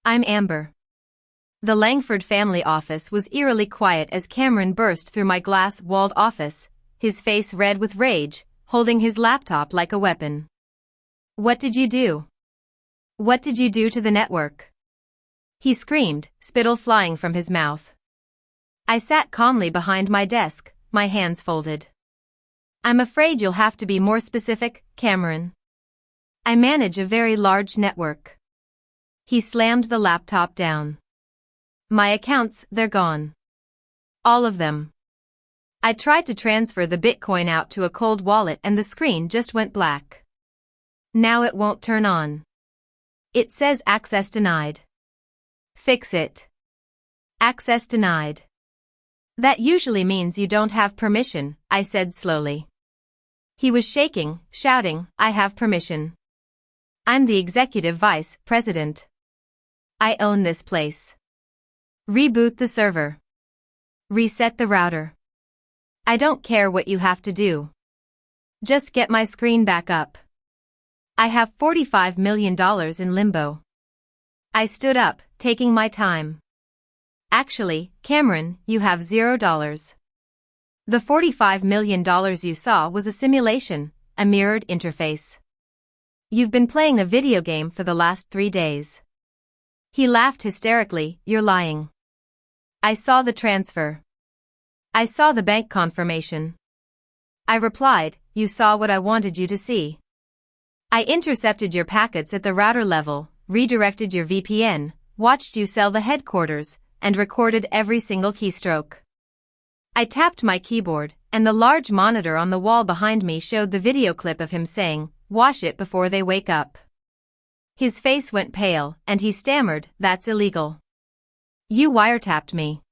I'm Amber. The Langford family office was eerily quiet as Cameron burst through my glass-walled office, his face red with rage, holding his laptop like a weapon. What did you do? What did you do to the network? He screamed, spittle flying from his mouth. I sat calmly behind my desk, my hands folded. I'm afraid you'll have to be more specific, Cameron. I manage a very large network. He slammed the laptop down. My accounts, they're gone. All of them. I tried to transfer the Bitcoin out to a cold wallet and the screen just went black. Now it won't turn on. It says access denied. Fix it. Access denied. That usually means you don't have permission, I said slowly. He was shaking, shouting, I have permission. I'm the executive vice president. I own this place. Reboot the server. Reset the router. I don't care what you have to do. Just get my screen back up. I have $45 million in limbo. I stood up, taking my time. Actually, Cameron, you have $0. The $45 million you saw was a simulation, a mirrored interface. You've been playing a video game for the last 3 days. He laughed hysterically, you're lying. I saw the transfer. I saw the bank confirmation. I replied, you saw what I wanted you to see. I intercepted your packets at the router level, redirected your VPN, watched you sell the headquarters, and recorded every single keystroke. I tapped my keyboard, and the large monitor on the wall behind me showed the video clip of him saying, wash it before they wake up. His face went pale, and he stammered, that's illegal. You wiretapped me.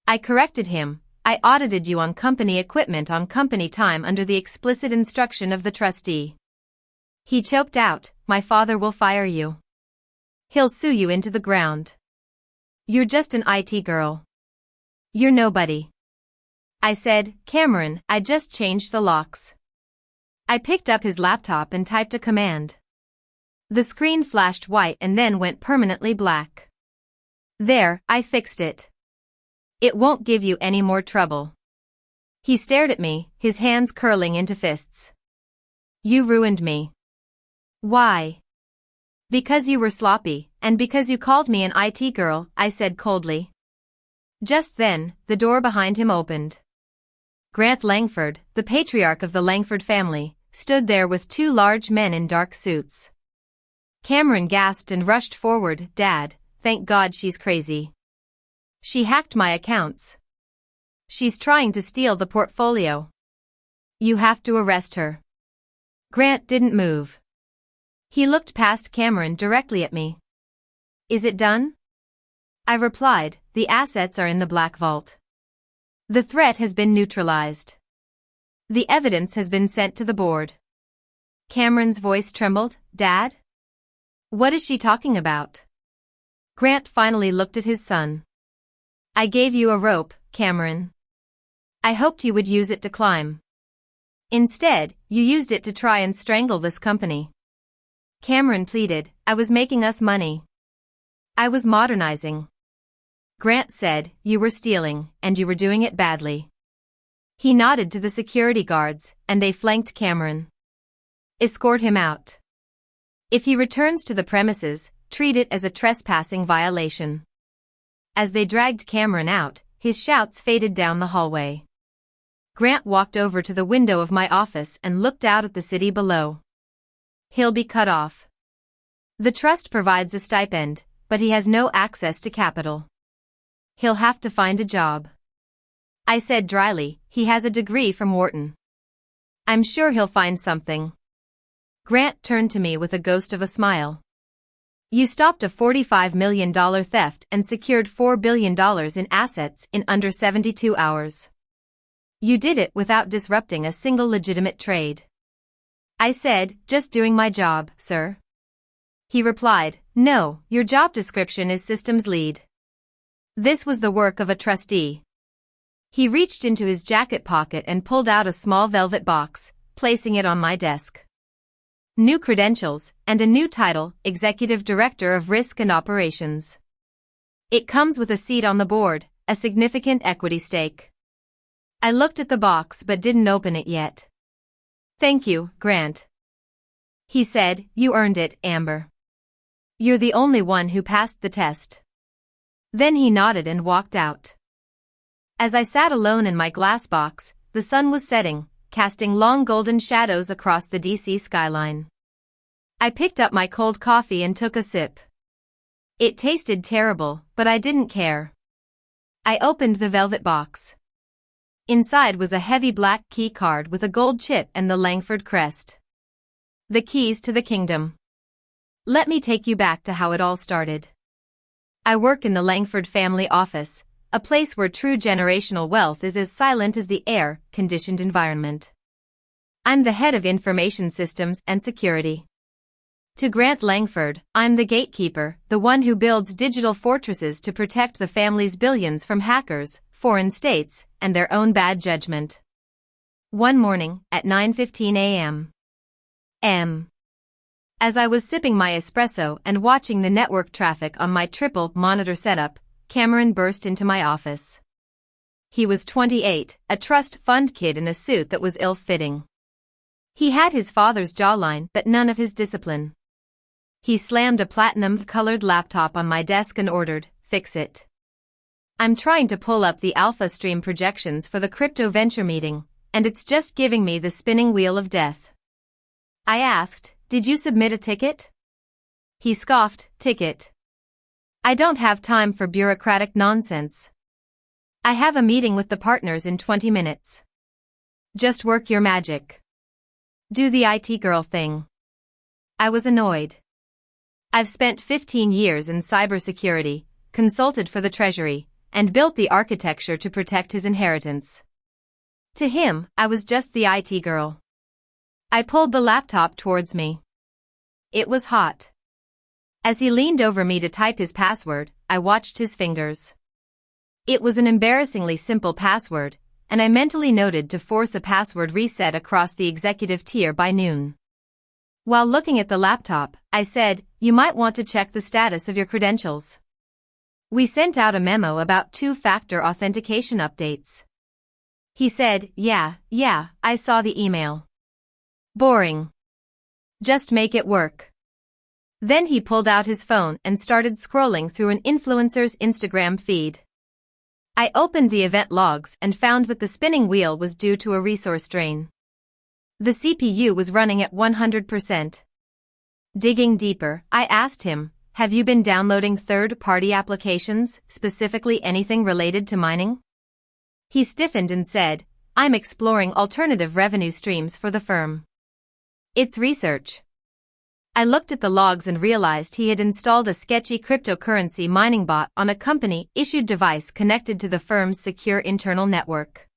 I corrected him, I audited you on company equipment on company time under the explicit instruction of the trustee. He choked out, my father will fire you. He'll sue you into the ground. You're just an IT girl. You're nobody. I said, Cameron, I just changed the locks. I picked up his laptop and typed a command. The screen flashed white and then went permanently black. There, I fixed it. It won't give you any more trouble. He stared at me, his hands curling into fists. You ruined me. Why? Because you were sloppy, and because you called me an IT girl, I said coldly. Just then, the door behind him opened. Grant Langford, the patriarch of the Langford family, stood there with 2 large men in dark suits. Cameron gasped and rushed forward, Dad, thank God she's crazy. She hacked my accounts. She's trying to steal the portfolio. You have to arrest her. Grant didn't move. He looked past Cameron directly at me. Is it done? I replied, the assets are in the black vault. The threat has been neutralized. The evidence has been sent to the board. Cameron's voice trembled, Dad? What is she talking about? Grant finally looked at his son. I gave you a rope, Cameron. I hoped you would use it to climb. Instead, you used it to try and strangle this company. Cameron pleaded, I was making us money. I was modernizing. Grant said, you were stealing, and you were doing it badly. He nodded to the security guards, and they flanked Cameron. Escort him out. If he returns to the premises, treat it as a trespassing violation. As they dragged Cameron out, his shouts faded down the hallway. Grant walked over to the window of my office and looked out at the city below. He'll be cut off. The trust provides a stipend, but he has no access to capital. He'll have to find a job. I said dryly, he has a degree from Wharton. I'm sure he'll find something. Grant turned to me with a ghost of a smile. You stopped a $45 million theft and secured $4 billion in assets in under 72 hours. You did it without disrupting a single legitimate trade. I said, just doing my job, sir. He replied, no, your job description is systems lead. This was the work of a trustee. He reached into his jacket pocket and pulled out a small velvet box, placing it on my desk. new credentials, and a new title, Executive Director of Risk and Operations. It comes with a seat on the board, a significant equity stake. I looked at the box but didn't open it yet. Thank you, Grant. He said, you earned it, Amber. You're the only one who passed the test. Then he nodded and walked out. As I sat alone in my glass box, the sun was setting, casting long golden shadows across the DC skyline. I picked up my cold coffee and took a sip. It tasted terrible, but I didn't care. I opened the velvet box. Inside was a heavy black key card with a gold chip and the Langford crest. The keys to the kingdom. Let me take you back to how it all started. I work in the Langford family office, a place where true generational wealth is as silent as the air-conditioned environment. I'm the head of information systems and security. To Grant Langford, I'm the gatekeeper, the one who builds digital fortresses to protect the family's billions from hackers, foreign states, and their own bad judgment. One morning, at 9:15 a.m. As I was sipping my espresso and watching the network traffic on my triple monitor setup, Cameron burst into my office. He was 28, a trust fund kid in a suit that was ill-fitting. He had his father's jawline but none of his discipline. He slammed a platinum-colored laptop on my desk and ordered, "Fix it. I'm trying to pull up the alpha stream projections for the crypto venture meeting, and it's just giving me the spinning wheel of death." I asked, "Did you submit a ticket?" He scoffed, "Ticket? I don't have time for bureaucratic nonsense. I have a meeting with the partners in 20 minutes. Just work your magic. Do the IT girl thing." I was annoyed. I've spent 15 years in cybersecurity, consulted for the Treasury, and built the architecture to protect his inheritance. To him, I was just the IT girl. I pulled the laptop towards me. It was hot. As he leaned over me to type his password, I watched his fingers. It was an embarrassingly simple password, and I mentally noted to force a password reset across the executive tier by noon. While looking at the laptop, I said, "You might want to check the status of your credentials. We sent out a memo about two-factor authentication updates." He said, Yeah, I saw the email. Boring. Just make it work." Then he pulled out his phone and started scrolling through an influencer's Instagram feed. I opened the event logs and found that the spinning wheel was due to a resource drain. The CPU was running at 100%. Digging deeper, I asked him, "Have you been downloading third-party applications, specifically anything related to mining?" He stiffened and said, "I'm exploring alternative revenue streams for the firm. It's research." I looked at the logs and realized he had installed a sketchy cryptocurrency mining bot on a company-issued device connected to the firm's secure internal network.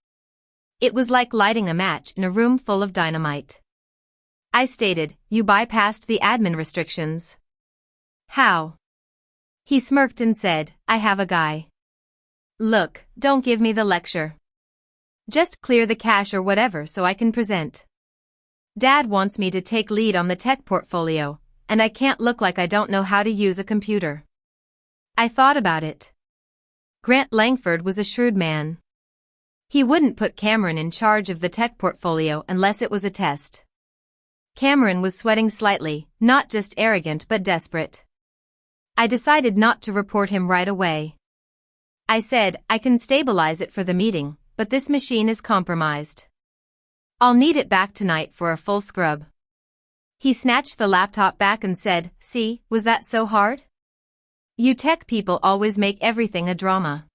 It was like lighting a match in a room full of dynamite. I stated, "You bypassed the admin restrictions." "How?" He smirked and said, "I have a guy." "Look, don't give me the lecture. Just clear the cache or whatever so I can present. Dad wants me to take lead on the tech portfolio, and I can't look like I don't know how to use a computer." I thought about it. Grant Langford was a shrewd man. He wouldn't put Cameron in charge of the tech portfolio unless it was a test. Cameron was sweating slightly, not just arrogant but desperate. I decided not to report him right away. I said, "I can stabilize it for the meeting, but this machine is compromised. I'll need it back tonight for a full scrub." He snatched the laptop back and said, "See, was that so hard? You tech people always make everything a drama."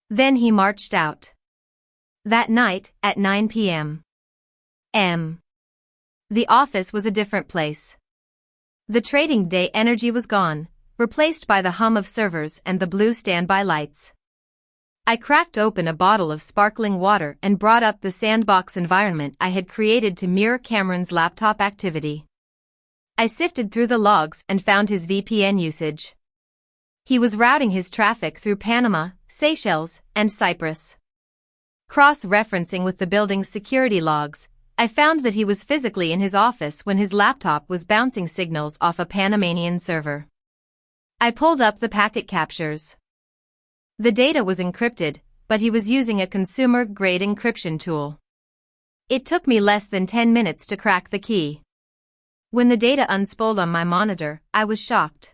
Then he marched out. That night, at 9 p.m. The office was a different place. The trading day energy was gone, replaced by the hum of servers and the blue standby lights. I cracked open a bottle of sparkling water and brought up the sandbox environment I had created to mirror Cameron's laptop activity. I sifted through the logs and found his VPN usage. He was routing his traffic through Panama, Seychelles, and Cyprus. Cross-referencing with the building's security logs, I found that he was physically in his office when his laptop was bouncing signals off a Panamanian server. I pulled up the packet captures. The data was encrypted, but he was using a consumer-grade encryption tool. It took me less than 10 minutes to crack the key. When the data unspooled on my monitor, I was shocked.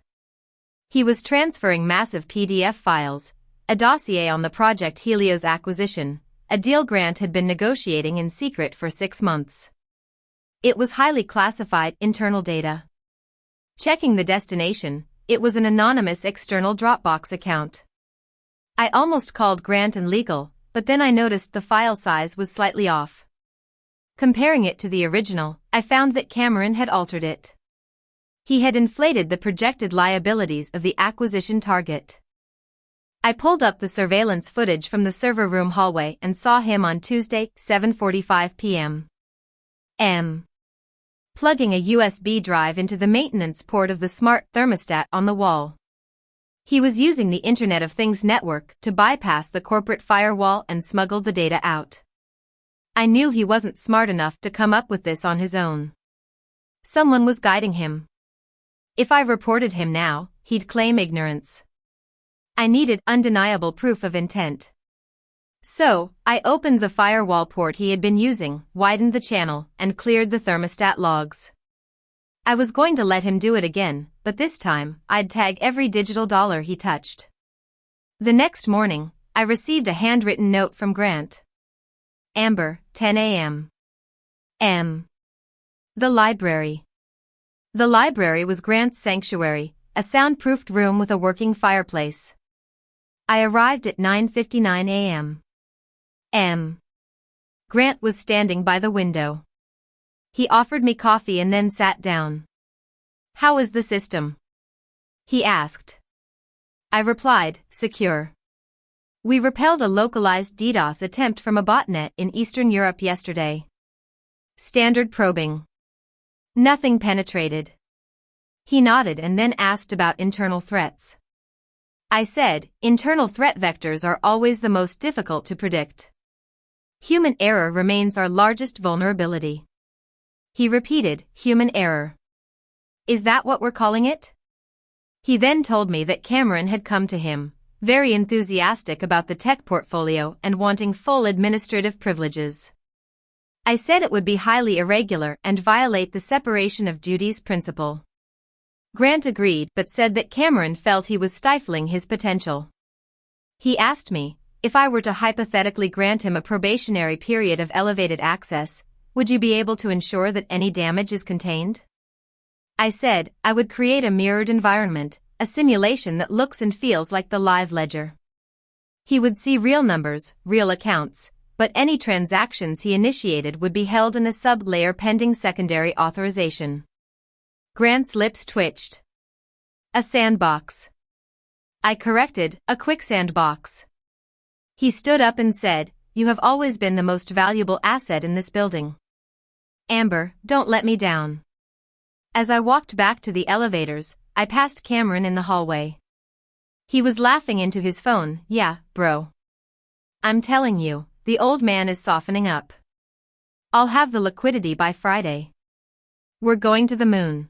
He was transferring massive PDF files, a dossier on the Project Helios acquisition, a deal Grant had been negotiating in secret for 6 months. It was highly classified internal data. Checking the destination, it was an anonymous external Dropbox account. I almost called Grant and legal, but then I noticed the file size was slightly off. Comparing it to the original, I found that Cameron had altered it. He had inflated the projected liabilities of the acquisition target. I pulled up the surveillance footage from the server room hallway and saw him on Tuesday, 7:45 p.m. Plugging a USB drive into the maintenance port of the smart thermostat on the wall. He was using the Internet of Things network to bypass the corporate firewall and smuggle the data out. I knew he wasn't smart enough to come up with this on his own. Someone was guiding him. If I reported him now, he'd claim ignorance. I needed undeniable proof of intent. So, I opened the firewall port he had been using, widened the channel, and cleared the thermostat logs. I was going to let him do it again, but this time, I'd tag every digital dollar he touched. The next morning, I received a handwritten note from Grant. Amber, 10 a.m. The library. The library was Grant's sanctuary, a soundproofed room with a working fireplace. I arrived at 9:59 a.m. Grant was standing by the window. He offered me coffee and then sat down. "How is the system?" he asked. I replied, "Secure. We repelled a localized DDoS attempt from a botnet in Eastern Europe yesterday. Standard probing. Nothing penetrated." He nodded and then asked about internal threats. I said, "Internal threat vectors are always the most difficult to predict. Human error remains our largest vulnerability." He repeated, "Human error. Is that what we're calling it?" He then told me that Cameron had come to him, very enthusiastic about the tech portfolio and wanting full administrative privileges. I said it would be highly irregular and violate the separation of duties principle. Grant agreed but said that Cameron felt he was stifling his potential. He asked me, if I were to hypothetically grant him a probationary period of elevated access, would you be able to ensure that any damage is contained? I said, I would create a mirrored environment, a simulation that looks and feels like the live ledger. He would see real numbers, real accounts, but any transactions he initiated would be held in a sub-layer pending secondary authorization. Grant's lips twitched. A sandbox. I corrected, a quicksand box. He stood up and said, "You have always been the most valuable asset in this building. Amber, don't let me down." As I walked back to the elevators, I passed Cameron in the hallway. He was laughing into his phone. "Yeah, bro. I'm telling you, the old man is softening up. I'll have the liquidity by Friday. We're going to the moon."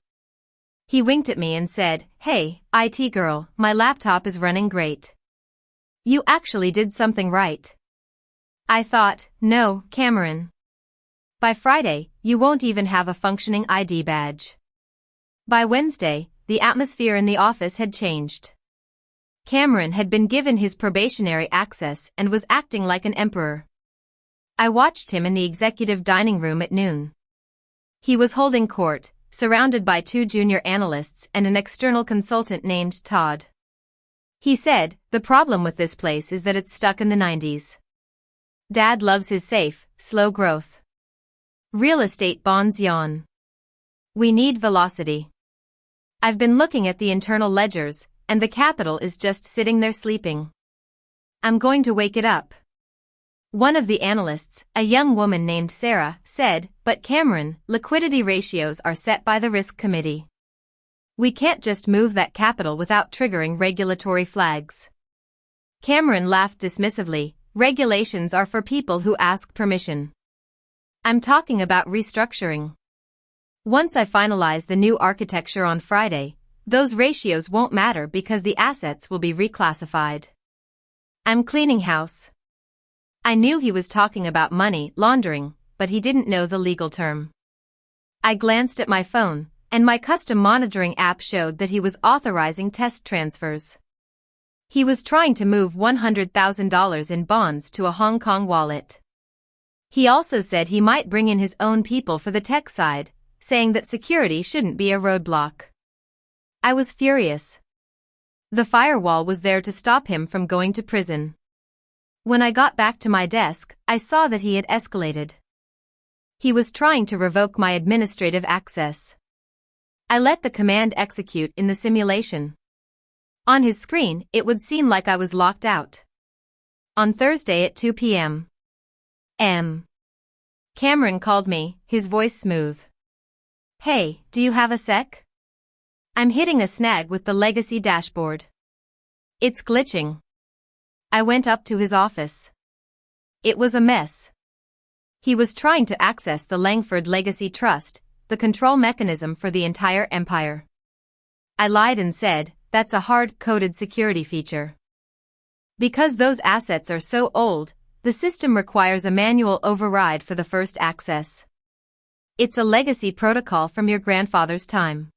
He winked at me and said, "Hey, IT girl, my laptop is running great. You actually did something right." I thought, no, Cameron. By Friday, you won't even have a functioning ID badge. By Wednesday, the atmosphere in the office had changed. Cameron had been given his probationary access and was acting like an emperor. I watched him in the executive dining room at noon. He was holding court, surrounded by 2 junior analysts and an external consultant named Todd. He said, "The problem with this place is that it's stuck in the 90s. Dad loves his safe, slow growth. Real estate bonds yawn. We need velocity. I've been looking at the internal ledgers, and the capital is just sitting there sleeping. I'm going to wake it up." One of the analysts, a young woman named Sarah, said, "But Cameron, liquidity ratios are set by the risk committee. We can't just move that capital without triggering regulatory flags." Cameron laughed dismissively, "Regulations are for people who ask permission. I'm talking about restructuring. Once I finalize the new architecture on Friday, those ratios won't matter because the assets will be reclassified. I'm cleaning house. I knew he was talking about money laundering, but he didn't know the legal term. I glanced at my phone, and my custom monitoring app showed that he was authorizing test transfers. He was trying to move $100,000 in bonds to a Hong Kong wallet. He also said he might bring in his own people for the tech side, saying that security shouldn't be a roadblock. I was furious. The firewall was there to stop him from going to prison. When I got back to my desk, I saw that he had escalated. He was trying to revoke my administrative access. I let the command execute in the simulation. On his screen, it would seem like I was locked out. On Thursday at 2 p.m. Cameron called me, his voice smooth. Hey, do you have a sec? I'm hitting a snag with the legacy dashboard. It's glitching. I went up to his office. It was a mess. He was trying to access the Langford Legacy Trust, the control mechanism for the entire empire. I lied and said, that's a hard-coded security feature. Because those assets are so old, the system requires a manual override for the first access. It's a legacy protocol from your grandfather's time.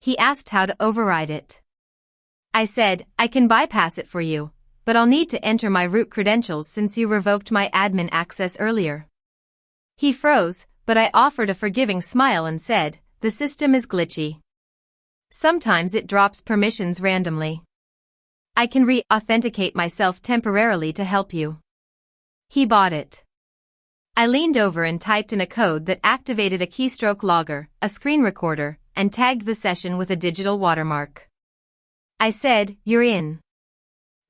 He asked how to override it. I said, I can bypass it for you, but I'll need to enter my root credentials since you revoked my admin access earlier. He froze, but I offered a forgiving smile and said, the system is glitchy. Sometimes it drops permissions randomly. I can re-authenticate myself temporarily to help you. He bought it. I leaned over and typed in a code that activated a keystroke logger, a screen recorder, and tagged the session with a digital watermark. I said, you're in.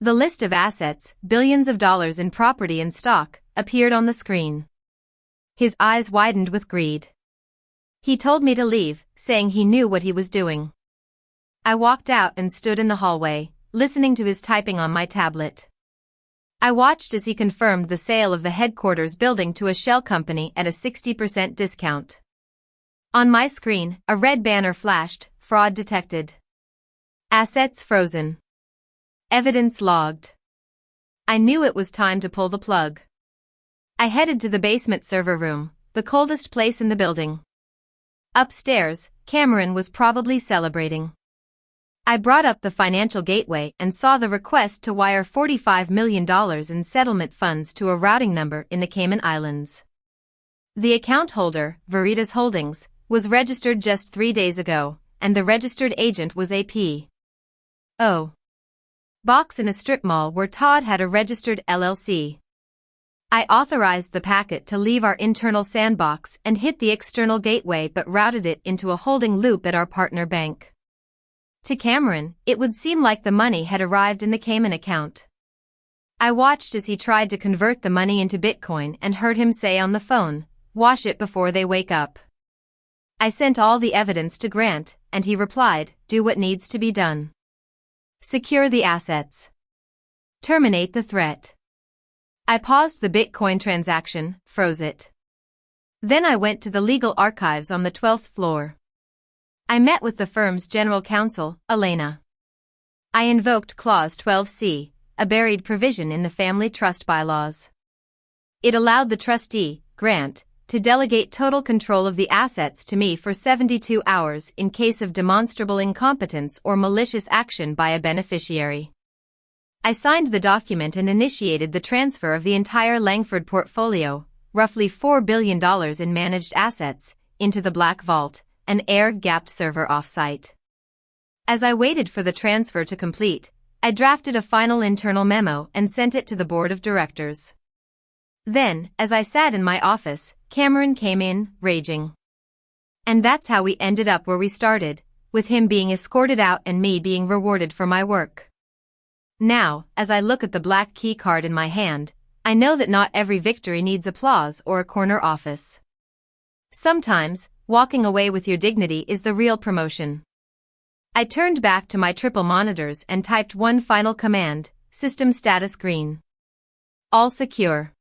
The list of assets, billions of dollars in property and stock, appeared on the screen. His eyes widened with greed. He told me to leave, saying he knew what he was doing. I walked out and stood in the hallway, listening to his typing on my tablet. I watched as he confirmed the sale of the headquarters building to a shell company at a 60% discount. On my screen, a red banner flashed, fraud detected. Assets frozen. Evidence logged. I knew it was time to pull the plug. I headed to the basement server room, the coldest place in the building. Upstairs, Cameron was probably celebrating. I brought up the financial gateway and saw the request to wire $45 million in settlement funds to a routing number in the Cayman Islands. The account holder, Veritas Holdings, was registered just 3 days ago, and the registered agent was AP. Oh. Box in a strip mall where Todd had a registered LLC. I authorized the packet to leave our internal sandbox and hit the external gateway but routed it into a holding loop at our partner bank. To Cameron, it would seem like the money had arrived in the Cayman account. I watched as he tried to convert the money into Bitcoin and heard him say on the phone, wash it before they wake up. I sent all the evidence to Grant, and he replied, do what needs to be done. Secure the assets. Terminate the threat. I paused the Bitcoin transaction, froze it. Then I went to the legal archives on the 12th floor. I met with the firm's general counsel, Elena. I invoked Clause 12C, a buried provision in the family trust bylaws. It allowed the trustee, Grant, to delegate total control of the assets to me for 72 hours in case of demonstrable incompetence or malicious action by a beneficiary. I signed the document and initiated the transfer of the entire Langford portfolio, roughly $4 billion in managed assets, into the Black Vault, an air-gapped server off-site. As I waited for the transfer to complete, I drafted a final internal memo and sent it to the board of directors. Then, as I sat in my office, Cameron came in, raging. And that's how we ended up where we started, with him being escorted out and me being rewarded for my work. Now, as I look at the black key card in my hand, I know that not every victory needs applause or a corner office. Sometimes, walking away with your dignity is the real promotion. I turned back to my triple monitors and typed one final command, system status green. All secure.